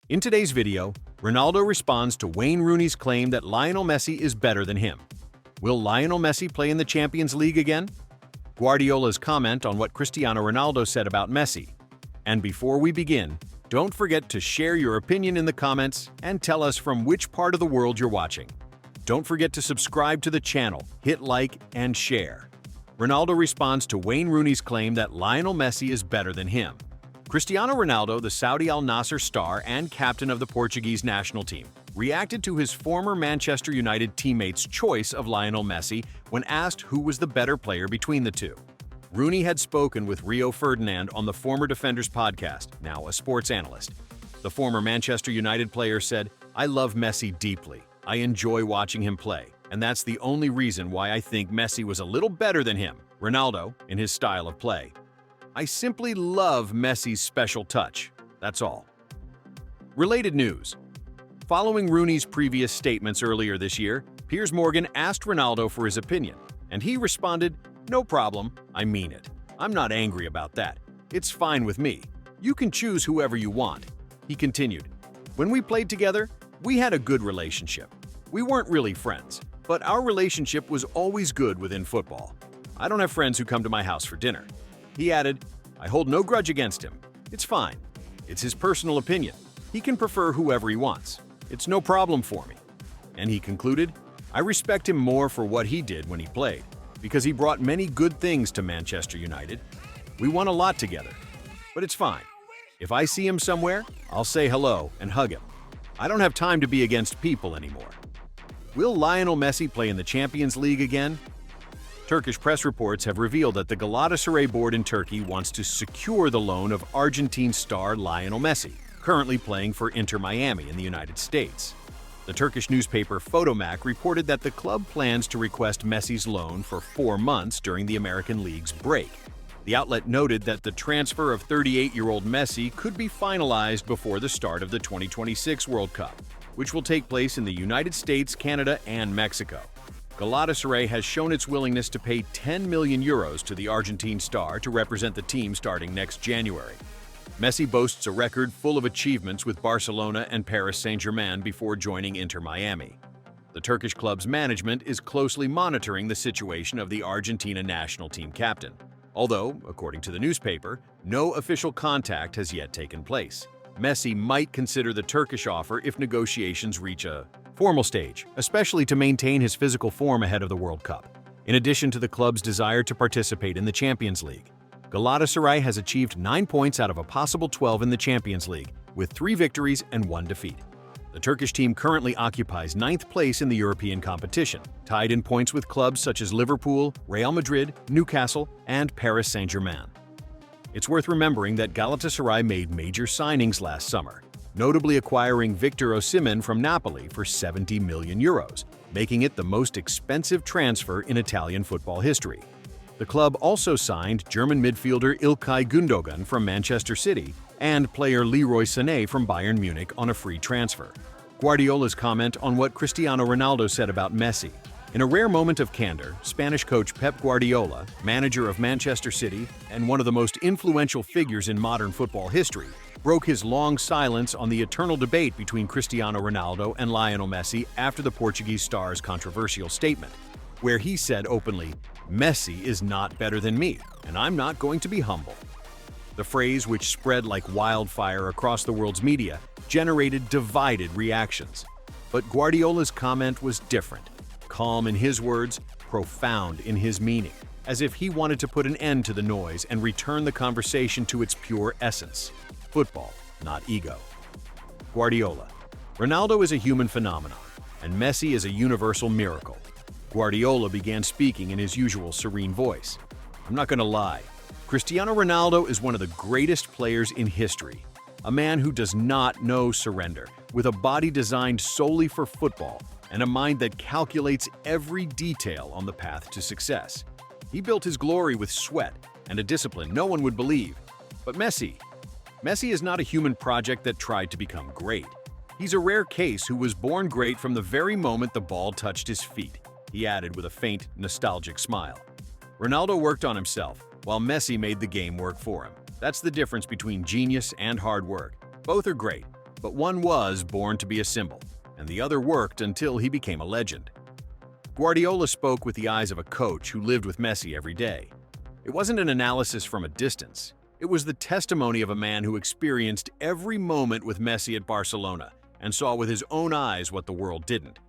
In today's video, Ronaldo responds to Wayne Rooney's claim that Lionel Messi is better than him. Will Lionel Messi play in the Champions League again? Guardiola's comment on what Cristiano Ronaldo said about Messi. And before we begin, don't forget to share your opinion in the comments and tell us from which part of the world you're watching. Don't forget to subscribe to the channel, hit like, and share. Ronaldo responds to Wayne Rooney's claim that Lionel Messi is better than him. Cristiano Ronaldo, the Saudi Al Nassr star and captain of the Portuguese national team, reacted to his former Manchester United teammate's choice of Lionel Messi when asked who was the better player between the two. Rooney had spoken with Rio Ferdinand on the Former Defenders podcast, now a sports analyst. The former Manchester United player said, "I love Messi deeply. I enjoy watching him play, and that's the only reason why I think Messi was a little better than him, Ronaldo, in his style of play. I simply love Messi's special touch. That's all." Related news. Following Rooney's previous statements earlier this year, Piers Morgan asked Ronaldo for his opinion, and he responded, "No problem, I mean it. I'm not angry about that. It's fine with me. You can choose whoever you want." He continued, "When we played together, we had a good relationship. We weren't really friends, but our relationship was always good within football. I don't have friends who come to my house for dinner." He added, "I hold no grudge against him. It's fine. It's his personal opinion. He can prefer whoever he wants. It's no problem for me." And he concluded, "I respect him more for what he did when he played, because he brought many good things to Manchester United. We won a lot together. But it's fine. If I see him somewhere, I'll say hello and hug him. I don't have time to be against people anymore." Will Lionel Messi play in the Champions League again? Turkish press reports have revealed that the Galatasaray board in Turkey wants to secure the loan of Argentine star Lionel Messi, currently playing for Inter Miami in the United States. The Turkish newspaper Photomac reported that the club plans to request Messi's loan for 4 months during the American League's break. The outlet noted that the transfer of 38-year-old Messi could be finalized before the start of the 2026 World Cup, which will take place in the United States, Canada, and Mexico. Galatasaray has shown its willingness to pay 10 million euros to the Argentine star to represent the team starting next January. Messi boasts a record full of achievements with Barcelona and Paris Saint-Germain before joining Inter Miami. The Turkish club's management is closely monitoring the situation of the Argentina national team captain, although, according to the newspaper, no official contact has yet taken place. Messi might consider the Turkish offer if negotiations reach a formal stage, especially to maintain his physical form ahead of the World Cup. In addition to the club's desire to participate in the Champions League, Galatasaray has achieved 9 points out of a possible 12 in the Champions League, with 3 victories and 1 defeat. The Turkish team currently occupies 9th place in the European competition, tied in points with clubs such as Liverpool, Real Madrid, Newcastle, and Paris Saint-Germain. It's worth remembering that Galatasaray made major signings last summer, notably acquiring Victor Osimhen from Napoli for 70 million euros, making it the most expensive transfer in Italian football history. The club also signed German midfielder İlkay Gündoğan from Manchester City and player Leroy Sané from Bayern Munich on a free transfer. Guardiola's comment on what Cristiano Ronaldo said about Messi. In a rare moment of candor, Spanish coach Pep Guardiola, manager of Manchester City and one of the most influential figures in modern football history, broke his long silence on the eternal debate between Cristiano Ronaldo and Lionel Messi after the Portuguese star's controversial statement, where he said openly, "Messi is not better than me, and I'm not going to be humble." The phrase, which spread like wildfire across the world's media, generated divided reactions. But Guardiola's comment was different. Calm in his words, profound in his meaning, as if he wanted to put an end to the noise and return the conversation to its pure essence. Football, not ego. Guardiola. Ronaldo is a human phenomenon, and Messi is a universal miracle. Guardiola began speaking in his usual serene voice. "I'm not going to lie. Cristiano Ronaldo is one of the greatest players in history. A man who does not know surrender, with a body designed solely for football and a mind that calculates every detail on the path to success. He built his glory with sweat and a discipline no one would believe. But Messi is not a human project that tried to become great. He's a rare case who was born great from the very moment the ball touched his feet," he added with a faint, nostalgic smile. Ronaldo worked on himself, while Messi made the game work for him. That's the difference between genius and hard work. Both are great, but one was born to be a symbol, and the other worked until he became a legend. Guardiola spoke with the eyes of a coach who lived with Messi every day. It wasn't an analysis from a distance. It was the testimony of a man who experienced every moment with Messi at Barcelona and saw with his own eyes what the world didn't.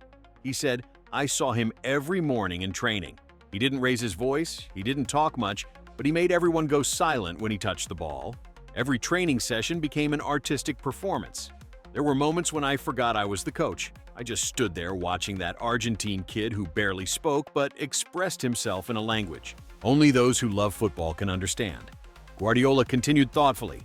He said, "I saw him every morning in training. He didn't raise his voice, he didn't talk much, but he made everyone go silent when he touched the ball. Every training session became an artistic performance. There were moments when I forgot I was the coach. I just stood there watching that Argentine kid who barely spoke but expressed himself in a language only those who love football can understand." Guardiola continued thoughtfully,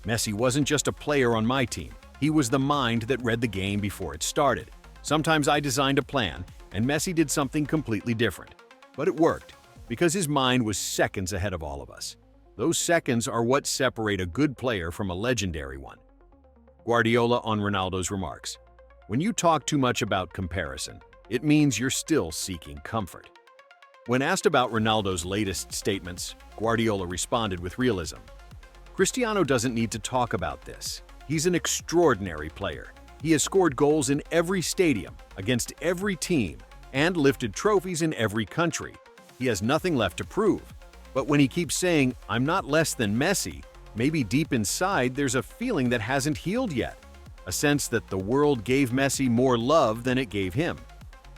"Messi wasn't just a player on my team. He was the mind that read the game before it started. Sometimes I designed a plan, and Messi did something completely different. But it worked, because his mind was seconds ahead of all of us. Those seconds are what separate a good player from a legendary one." Guardiola on Ronaldo's remarks. "When you talk too much about comparison, it means you're still seeking comfort." When asked about Ronaldo's latest statements, Guardiola responded with realism. "Cristiano doesn't need to talk about this. He's an extraordinary player. He has scored goals in every stadium, against every team, and lifted trophies in every country. He has nothing left to prove. But when he keeps saying, 'I'm not less than Messi,' maybe deep inside there's a feeling that hasn't healed yet, a sense that the world gave Messi more love than it gave him."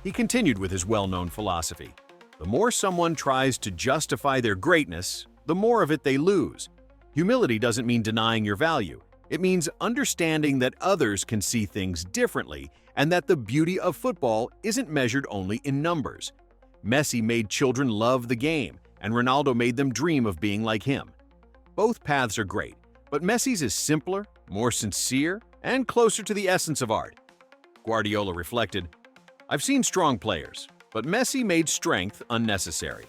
He continued with his well-known philosophy. "The more someone tries to justify their greatness, the more of it they lose. Humility doesn't mean denying your value. It means understanding that others can see things differently and that the beauty of football isn't measured only in numbers. Messi made children love the game, and Ronaldo made them dream of being like him. Both paths are great, but Messi's is simpler, more sincere, and closer to the essence of art." Guardiola reflected, "I've seen strong players, but Messi made strength unnecessary.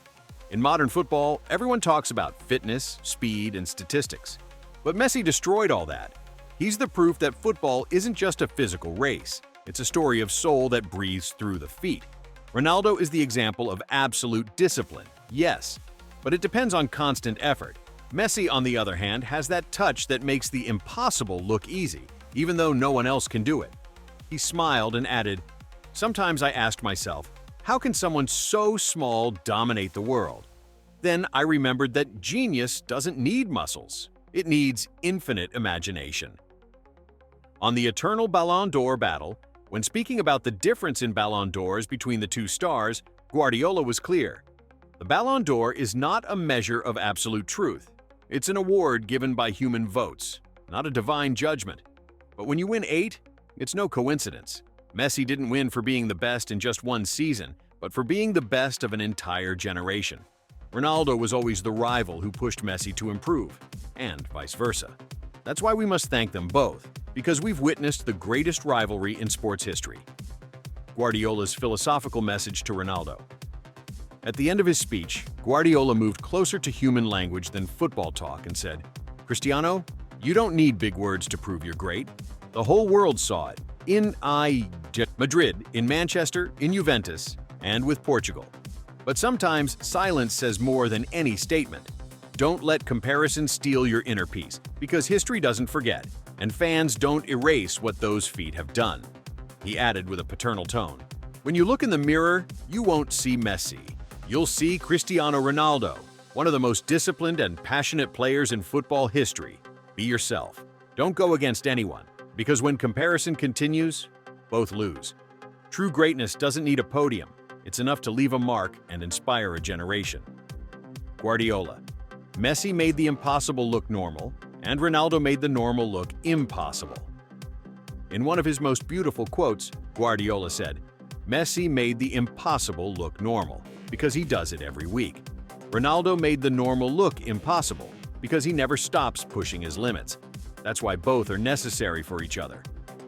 In modern football, everyone talks about fitness, speed, and statistics. But Messi destroyed all that. He's the proof that football isn't just a physical race. It's a story of soul that breathes through the feet. Ronaldo is the example of absolute discipline, yes, but it depends on constant effort. Messi, on the other hand, has that touch that makes the impossible look easy, even though no one else can do it." He smiled and added, "Sometimes I asked myself, how can someone so small dominate the world? Then I remembered that genius doesn't need muscles. It needs infinite imagination." On the eternal Ballon d'Or battle, when speaking about the difference in Ballon d'Ors between the two stars, Guardiola was clear. "The Ballon d'Or is not a measure of absolute truth. It's an award given by human votes, not a divine judgment. But when you win 8, it's no coincidence. Messi didn't win for being the best in just one season, but for being the best of an entire generation. Ronaldo was always the rival who pushed Messi to improve, and vice versa. That's why we must thank them both, because we've witnessed the greatest rivalry in sports history." Guardiola's philosophical message to Ronaldo. At the end of his speech, Guardiola moved closer to human language than football talk and said, "Cristiano, you don't need big words to prove you're great. The whole world saw it. In Madrid, in Manchester, in Juventus, and with Portugal. But sometimes silence says more than any statement. Don't let comparison steal your inner peace, because history doesn't forget, and fans don't erase what those feet have done." He added with a paternal tone, "When you look in the mirror, you won't see Messi. You'll see Cristiano Ronaldo, one of the most disciplined and passionate players in football history. Be yourself. Don't go against anyone, because when comparison continues, both lose. True greatness doesn't need a podium. It's enough to leave a mark and inspire a generation." Guardiola. Messi made the impossible look normal, and Ronaldo made the normal look impossible. In one of his most beautiful quotes, Guardiola said, "Messi made the impossible look normal, because he does it every week. Ronaldo made the normal look impossible, because he never stops pushing his limits. That's why both are necessary for each other.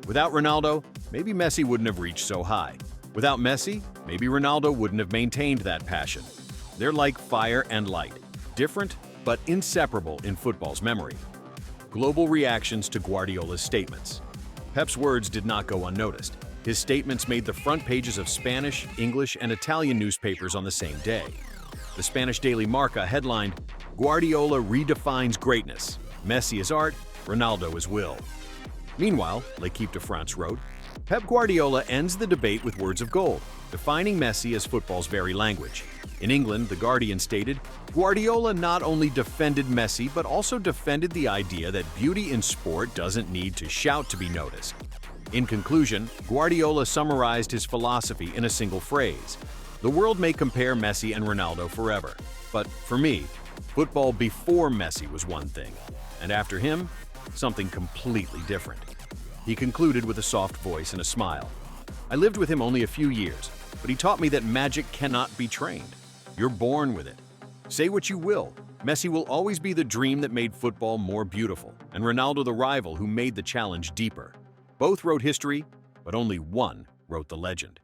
Without Ronaldo, maybe Messi wouldn't have reached so high. Without Messi, maybe Ronaldo wouldn't have maintained that passion. They're like fire and light, different but inseparable in football's memory." Global reactions to Guardiola's statements. Pep's words did not go unnoticed. His statements made the front pages of Spanish, English, and Italian newspapers on the same day. The Spanish daily Marca headlined, "Guardiola redefines greatness. Messi is art, Ronaldo is will." Meanwhile, L'Équipe de France wrote, Pep Guardiola ends the debate with words of gold, defining Messi as football's very language. In England, The Guardian stated, Guardiola not only defended Messi but also defended the idea that beauty in sport doesn't need to shout to be noticed. In conclusion, Guardiola summarized his philosophy in a single phrase. The world may compare Messi and Ronaldo forever, but for me, football before Messi was one thing, and after him, something completely different. He concluded with a soft voice and a smile. I lived with him only a few years, but he taught me that magic cannot be trained. You're born with it. Say what you will, Messi will always be the dream that made football more beautiful, and Ronaldo the rival who made the challenge deeper. Both wrote history, but only one wrote the legend.